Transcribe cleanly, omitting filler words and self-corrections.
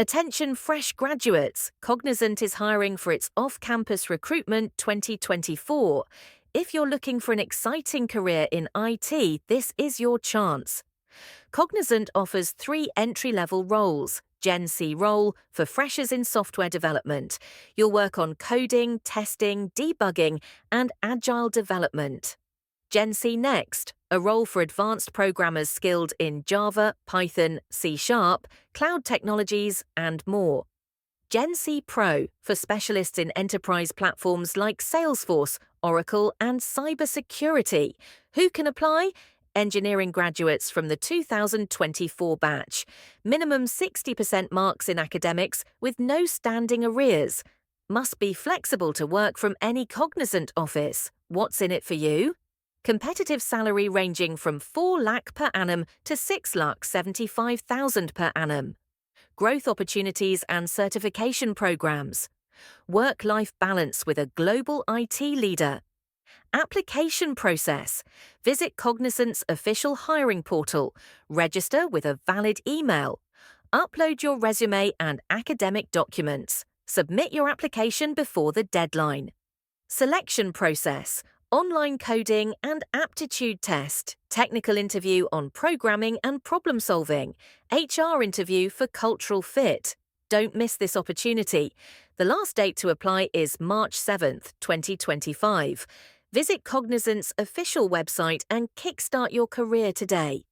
Attention fresh graduates, Cognizant is hiring for its off-campus recruitment 2024. If you're looking for an exciting career in IT, this is your chance. Cognizant offers 3 entry-level roles. GenC Role for freshers in software development. You'll work on coding, testing, debugging, and agile development. GenC Next, a role for advanced programmers skilled in Java, Python, C#, cloud technologies, and more. GenC Pro, for specialists in enterprise platforms like Salesforce, Oracle, and cybersecurity. Who can apply? Engineering graduates from the 2024 batch. Minimum 60% marks in academics with no standing arrears. Must be flexible to work from any Cognizant office. What's in it for you? Competitive salary ranging from 4 lakh per annum to 6,75,000 per annum. Growth opportunities and certification programs. Work-life balance with a global IT leader. Application process. Visit Cognizant's official hiring portal. Register with a valid email. Upload your resume and academic documents. Submit your application before the deadline. Selection process. Online coding and aptitude test, technical interview on programming and problem solving, HR interview for cultural fit. Don't miss this opportunity. The last date to apply is March 7th, 2025. Visit Cognizant's official website and kickstart your career today.